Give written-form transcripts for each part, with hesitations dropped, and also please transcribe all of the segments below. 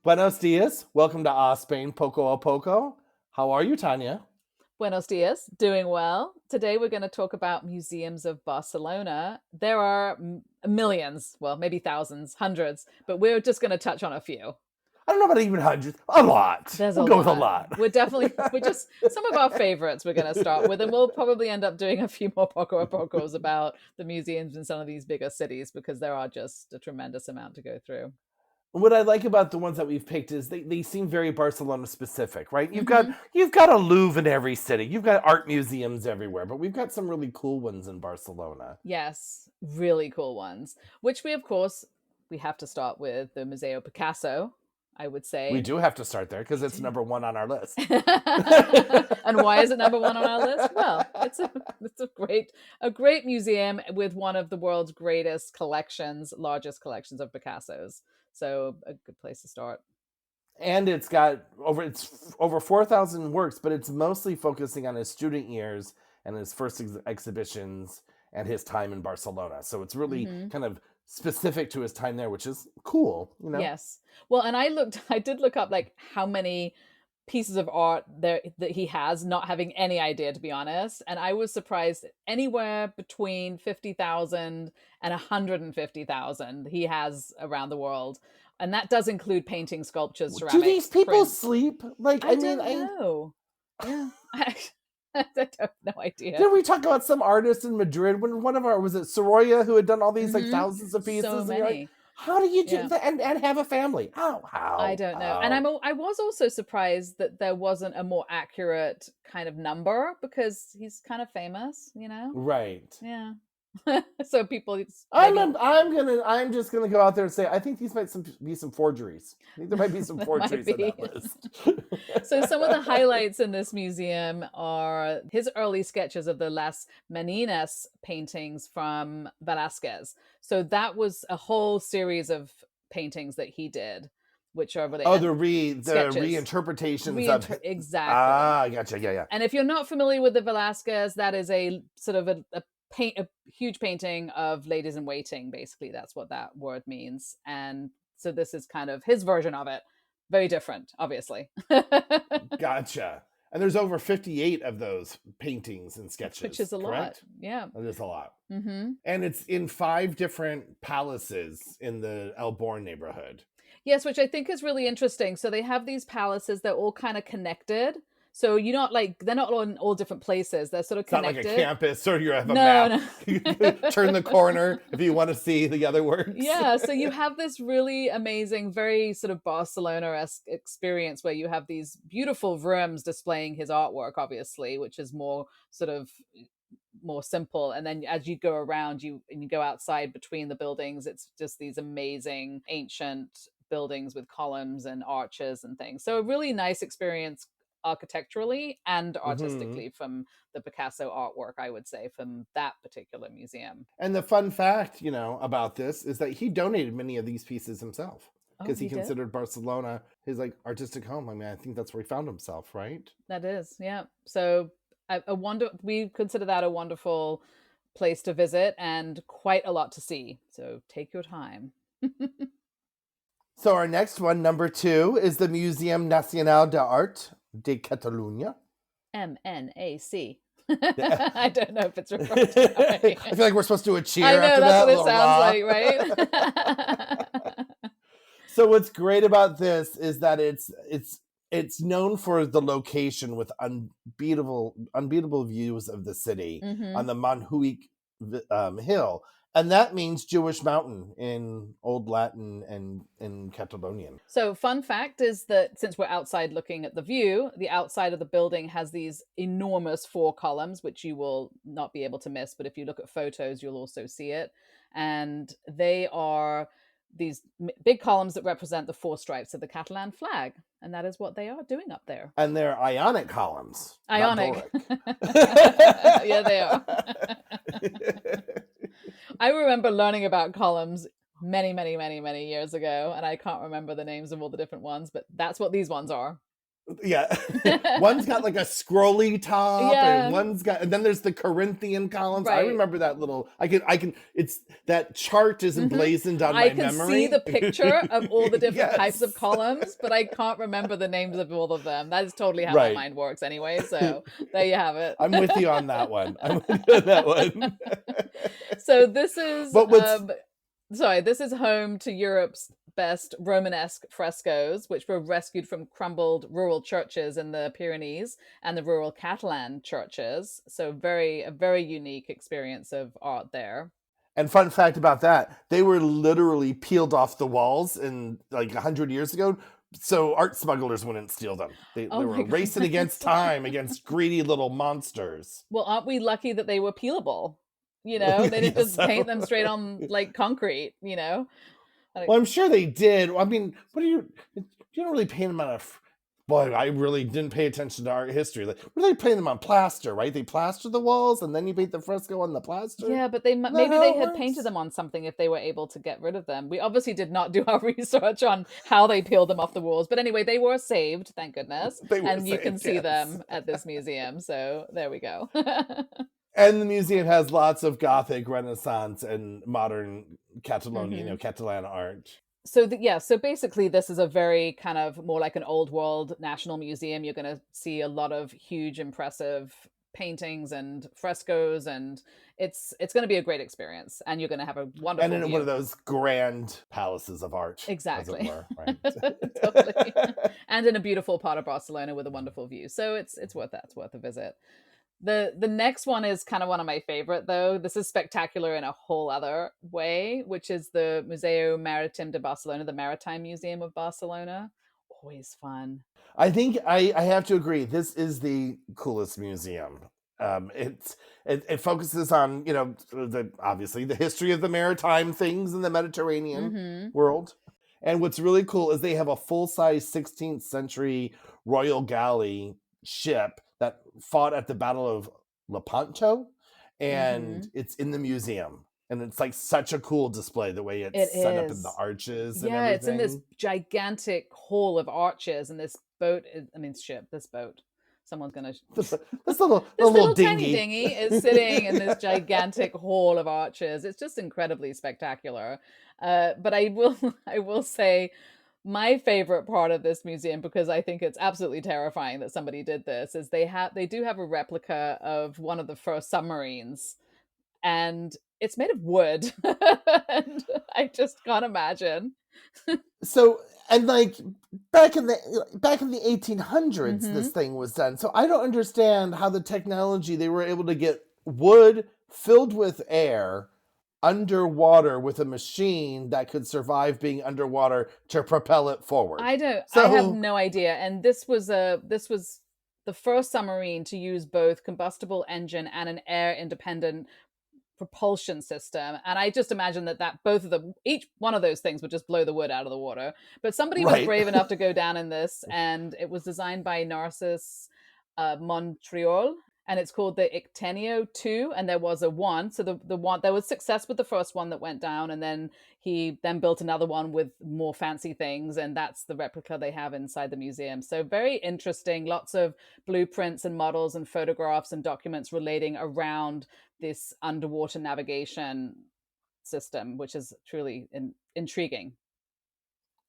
Buenos dias. Welcome to Spain, Poco A Poco. How are you, Tanya? Buenos dias, doing well. Today we're going to talk about museums of Barcelona. There are millions, well, maybe thousands, hundreds, but we're just going to touch on a few. I don't know about even hundreds. A lot. There's We'll a go with a lot. lot. We're just some of our favorites we're going to start with, and we'll probably end up doing a few more Poco a Pocos about the museums in some of these bigger cities because there are just a tremendous amount to go through. What I like about the ones that we've picked is they seem very Barcelona specific, right? You've got Hmm. you've got a Louvre in every city. You've got art museums everywhere, but we've got some really cool ones in Barcelona. Yes, really cool ones, which we, of course, we have to start with the Museo Picasso, I would We say. do have to start there because We it's do. number one on our list. And why is it number one on our list? Well, it's a great museum with one of the world's greatest collections, largest collections of Picassos. So a good place to start. And it's over 4,000 works, but it's mostly focusing on his student years and his first exhibitions and his time in Barcelona. So it's really Hmm. kind of specific to his time there, which is cool. Yes. Well, and I did look up like how many pieces of art there that he has, not having any idea, to be honest. And I was surprised anywhere between 50,000 and 150,000 he has around the world. And that does include painting, sculptures, Do these ceramics, people prints. sleep? Like, I I mean, don't I know. Yeah. I have no idea. didn't we talk about some artist in Madrid when one of our was it Sorolla who had done all these like Hmm. thousands of So pieces, and you're like, many. how do you do Yeah. that and have a family? How? I How? don't know. And How? I was also surprised that there wasn't a more accurate kind of number because he's kind of famous, you know? Right. Yeah. So people maybe I'm just gonna go out there and say I think these might be some forgeries. I think there might be some that might forgeries on be. that list. So some of the highlights in this museum are his early sketches of the Las Meninas paintings from Velázquez. So that was a whole series of paintings that he did, which are really Oh, and the sketches. reinterpretations of Exactly. gotcha, yeah. And if you're not familiar with the Velázquez, that is a sort of a huge painting of ladies in waiting. Basically, that's what that word means. And so this is kind of his version of it. Very different, obviously, Gotcha. And there's over 58 of those paintings and which sketches, is a lot. correct? Yeah. That is a lot. Hmm. And it's in 5 different palaces in the Elborn neighborhood. Yes, which I think is really interesting. So they have these palaces, they're all kind of connected. So you're not like, they're not all in all different places, they're sort of It's not like a connected. campus or you have a No, map. no. Turn the corner if you want to see the other works. Yeah, so you have this really amazing, very sort of Barcelona-esque experience where you have these beautiful rooms displaying his artwork, obviously, which is more sort of more simple. And then as you go around, you go outside between the buildings, it's just these amazing ancient buildings with columns and arches and things. So a really nice experience architecturally and Hmm. artistically from the Picasso artwork, I would say, from that particular museum. And the fun fact, about this is that he donated many of these pieces himself Oh, because he he did? considered Barcelona his like artistic home. I mean, I think that's where he found himself, right? That is, yeah. So we consider that a wonderful place to visit and quite a lot to see. So take your time. So our next one, number 2, is the Museum Nacional de Art de Catalunya. MNAC. Yeah. I don't know if it's referred to that I way. feel like we're supposed to do a cheer I know after that's that, what a it little sounds raw. like, right? So what's great about this is that it's known for the location with unbeatable views of the city on Hmm. the Montjuic hill, and that means Jewish mountain in Old Latin and in Catalonian. So, fun fact is that since we're outside looking at the view, the outside of the building has these enormous 4 columns, which you will not be able to miss. But if you look at photos, you'll also see it. And they are these big columns that represent the 4 stripes of the Catalan flag. And that is what they are doing up there. And they're ionic columns, not Ionic. Doric. Yeah, they are. I remember learning about columns many, many, many, many years ago, and I can't remember the names of all the different ones, but that's what these ones are. Yeah. One's got like a scrolly top and Yeah, and then there's the Corinthian columns. I right. remember that little, it's, that chart is hmm emblazoned on I my can see the memory. picture of all the different types of Yes. columns, but I can't remember the names of all of them. That is totally how my Right. mind works anyway. So there you have it. I'm with you on that one. I'm with you on that one. So this is But what's this is home to Europe's best Romanesque frescoes, which were rescued from crumbled rural churches in the Pyrenees and the rural Catalan churches. So a very unique experience of art there. And fun fact about that, they were literally peeled off the walls in like 100 years ago, so art smugglers wouldn't steal them. They Oh my were racing against goodness. time, against greedy little monsters. Well, aren't we lucky that they were peelable? You know, they didn't Yeah, just paint them so straight on like concrete, you know? Like, well, I'm sure they did. I mean, what do you don't really paint them on boy, I really didn't pay attention to art history. Like, what do they paint them on? Plaster, right? They plaster the walls and then you paint the fresco on the plaster. yeah, but Isn't that maybe how they it had painted works? them on something if they were able to get rid of them. We obviously did not do our research on how they peeled them off the walls, but anyway, they were saved, thank goodness, They were and you can saved, see yes. them at this museum. So there we go. And the museum has lots of Gothic, Renaissance, and modern hmm Catalan art. So yeah, so basically this is a very kind of more like an old world national museum. You're going to see a lot of huge impressive paintings and frescoes, and it's going to be a great experience, and you're going to have a And wonderful in one of view. those grand palaces of art, as it Exactly. were, right? Totally. And in a beautiful part of Barcelona with a wonderful view. So it's worth that. It's worth a visit. The next one is kind of one of my favorite though. This is spectacular in a whole other way, which is the Museo Maritime de Barcelona, the Maritime Museum of Barcelona. Always fun. I think I have to agree. This is the coolest museum. It focuses on obviously the history of the maritime things in the Mediterranean Mm-hmm. world. And what's really cool is they have a full size 16th century Royal Galley ship that fought at the Battle of Lepanto, and Mm-hmm. it's in the museum. And it's like such a cool display, the way it's It set up in the is. arches and Yeah, it's in this everything. gigantic hall of arches, and this boat, I mean, ship, this boat. Someone's gonna This little this little little tiny dinghy. dinghy is sitting in this gigantic hall of arches. It's just incredibly spectacular. But I will I will say my favorite part of this museum, because I think it's absolutely terrifying that somebody did this, is they do have a replica of one of the first submarines, and it's made of wood. And I just can't imagine. So, and like back in the 1800s this hmm thing was done. So I don't understand how the technology, they were able to get wood filled with air underwater with a machine that could survive being underwater to propel it forward. I have So no idea. And this was the first submarine to use both combustible engine and an air independent propulsion system. And I just imagine that both of them, each one of those things would just blow the wood out of the water. But somebody was right. brave enough to go down in this, and it was designed by Narcissus Montreal, and it's called the Ictenio 2, and there was a 1. So the one, there was success with the first one that went down, and then he then built another one with more fancy things, and that's the replica they have inside the museum. So very interesting, lots of blueprints and models and photographs and documents relating around this underwater navigation system, which is truly intriguing.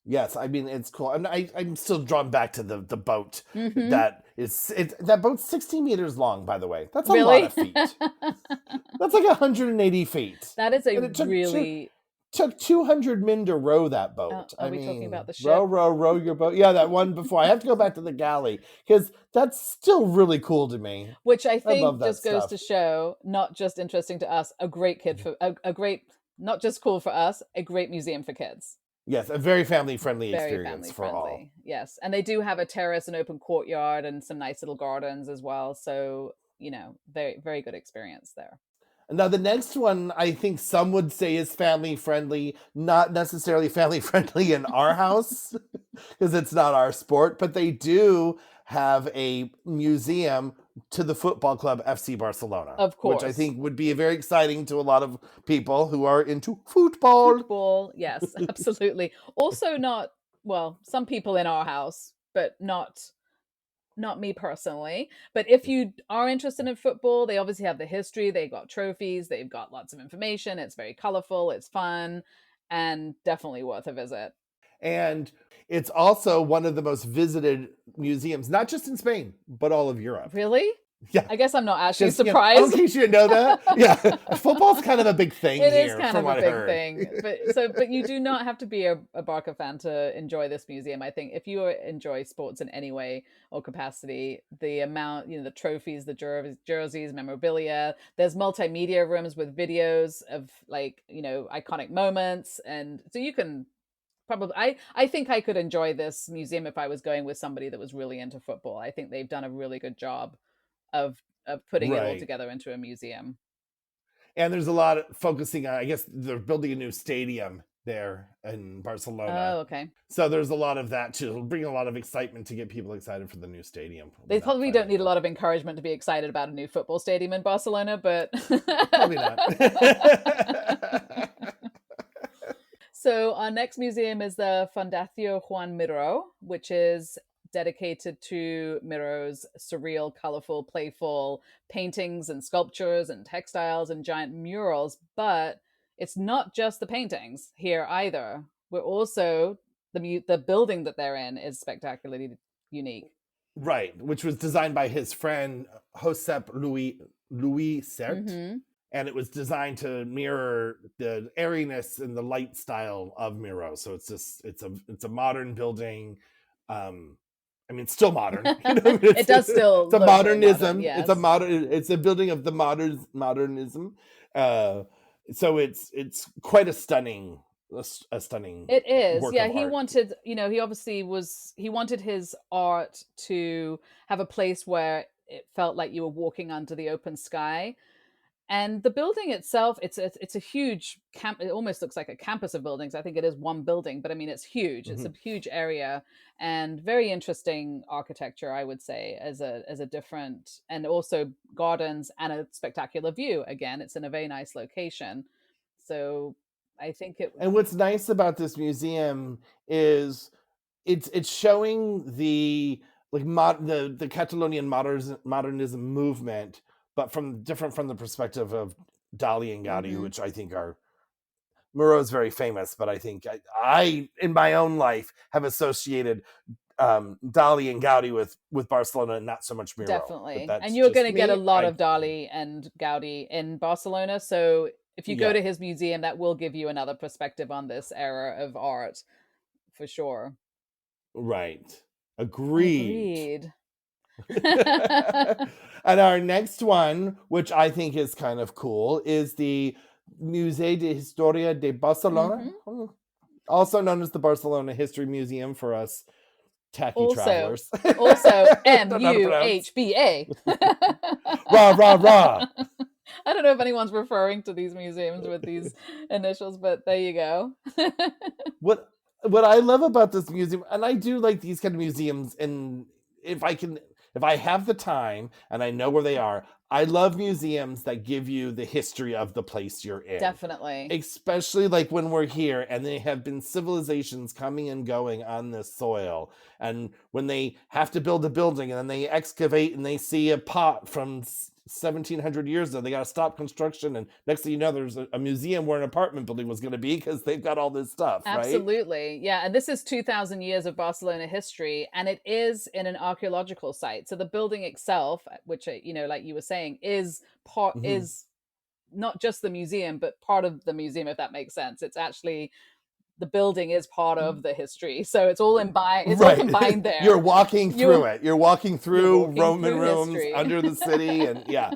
Yes, I mean it's cool. I'm still drawn back to the boat hmm that boat's 60 meters long, by the way. That's a lot Really? of feet. That's like 180 feet. That is a And it really. took 200 men to row that boat. Are I we talking about mean, the row, ship? row, row your boat. Yeah, that one before. I have to go back to the galley because that's still really cool to me. Which I I love think that just goes to stuff. show, not just interesting to us, a great kid for a great, not just cool for us, a great museum for kids. Yes, a very family friendly Very experience family for all. friendly. Yes. And they do have a terrace, an open courtyard, and some nice little gardens as well. So, very, very good experience there. Now, the next one, I think some would say is family friendly, not necessarily family friendly in our house because it's not our sport, but they do have a museum to the football club FC Barcelona, Of which I course. think would be very exciting to a lot of people who are into football. Football, yes, absolutely. Also not, well, some people in our house, but not not me personally, but if you are interested in football, they obviously have the history, they've got trophies, they've got lots of information. It's very colorful, it's fun, and definitely worth a visit. And it's also one of the most visited museums, not just in Spain, but all of Europe. Really? Yeah. I guess I'm not actually Just, surprised. in case you didn't know that. Yeah. Football's kind of a big thing It here, is kind from of a what I big heard. thing, but you do not have to be a Barca fan to enjoy this museum. I think if you enjoy sports in any way or capacity, the amount, the trophies, the jerseys, memorabilia. There's multimedia rooms with videos of, like, iconic moments, and so you can probably. I think I could enjoy this museum if I was going with somebody that was really into football. I think they've done a really good job of putting it all Right. together into a museum. And there's a lot of focusing on, I guess they're building a new stadium there in Barcelona. Oh, okay. So there's a lot of that too. It'll bring a lot of excitement to get people excited for the new stadium. They without probably don't finding need a out. lot of encouragement to be excited about a new football stadium in Barcelona, but Probably not. So our next museum is the Fundació Juan Miró, which is dedicated to Miró's surreal, colorful, playful paintings and sculptures and textiles and giant murals. But it's not just the paintings here either. We're also the building that they're in is spectacularly unique. Right, which was designed by his friend Josep Louis Cert, Mm-hmm. and it was designed to mirror the airiness and the light style of Miro. So it's a modern building. I mean, it's still modern. It does still It's a look very modern, modernism. It's a yes. modern. It's a building of the modernism. So it's quite a stunning It is. work Yeah, of he art. wanted, he wanted his art to have a place where it felt like you were walking under the open sky. And the building itself, it's a huge camp. It almost looks like a campus of buildings. I think it is one building, but I mean it's huge. It's a Mhm. huge area and very interesting architecture, I would say, as a different, and also gardens and a spectacular view. Again, it's in a very nice location. So I think it And what's nice about this museum is it's showing the the Catalonian modernism movement, but from different from the perspective of Dali and Gaudi, Mhm. which I think are Muro is very famous, but I think I in my own life have associated Dali and Gaudi with Barcelona and not so much Miro. But Definitely. And that's you're going just to get a me. lot of Dali and Gaudi in Barcelona. So if you go Yeah, to his museum, that will give you another perspective on this era of art for sure. right. Agreed. Agreed. And our next one, which I think is kind of cool, is the Museo de Historia de Barcelona, Hmm. also known as the Barcelona History Museum for us tacky Also, travelers. also Don't know how to pronounce. MUHBA. Rah, rah, rah. I don't know if anyone's referring to these museums with these initials, but there you go. What what I love about this museum, and I do like these kind of museums, and if I can, if I have the time and I know where they are, I love museums that give you the history of the place you're in. Definitely. Especially like when we're here and they have been civilizations coming and going on this soil. And when they have to build a building and then they excavate and they see a pot from 1700 years ago, they got to stop construction. And next thing you know, there's a museum where an apartment building was going to be because they've got all this stuff, right? Absolutely. Yeah. And this is 2000 years of Barcelona history, and it is in an archaeological site. So the building itself, which, like you were saying, Mhm. is not just the museum, but part of the museum, if that makes sense. It's actually, the building is part of the history. So it's all Right. combined You're there. walking through You're, it. You're walking you're through walking Roman through rooms history. under the city. And yeah,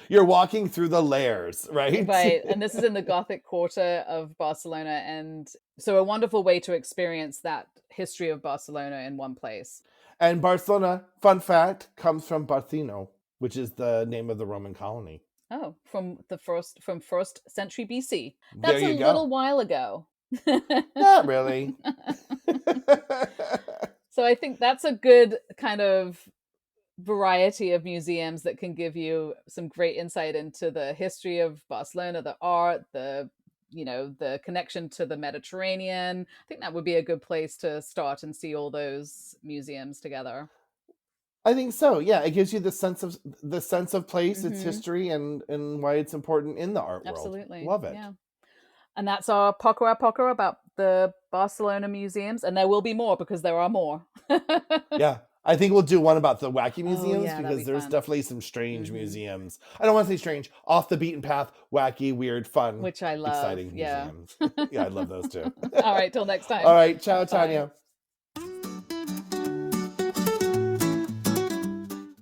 you're walking through the layers, right? Right. And this is in the Gothic quarter of Barcelona. And so a wonderful way to experience that history of Barcelona in one place. And Barcelona, fun fact, comes from Barcino, which is the name of the Roman colony. Oh, from first century BC. There That's a you little go. while ago. Not really. So I think that's a good kind of variety of museums that can give you some great insight into the history of Barcelona, the art, the connection to the Mediterranean. I think that would be a good place to start and see all those museums together. I think so. Yeah, it gives you the sense of place, its Hmm. history, and why it's important in the art world. Absolutely. Love it. Yeah. And that's our Poco A Poco about the Barcelona museums. And there will be more because there are more. Yeah. I think we'll do one about the wacky Oh, museums yeah, that'd because be there's fun. definitely some strange Hmm. museums. I don't want to say strange, off the beaten path, wacky, weird, fun, Which I love. exciting Yeah. museums. Yeah, I love those too. All right. Till next All time. right. Ciao, Bye. Tanya.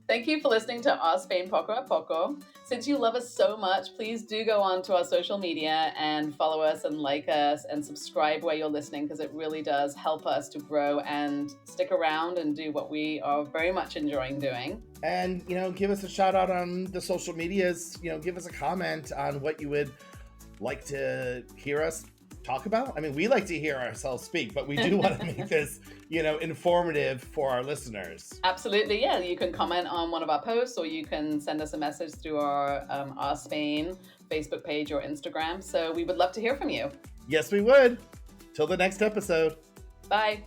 Thank you for listening to Our Spain Poco a Poco. Since you love us so much, please do go on to our social media and follow us and like us and subscribe where you're listening, because it really does help us to grow and stick around and do what we are very much enjoying doing. And, give us a shout out on the social medias. Give us a comment on what you would like to hear us talk about. I mean, we like to hear ourselves speak, but we do want to make this, informative for our listeners. Absolutely, yeah. You can comment on one of our posts, or you can send us a message through our Spain Facebook page or Instagram. So we would love to hear from you. Yes, we would. Till the next episode. Bye.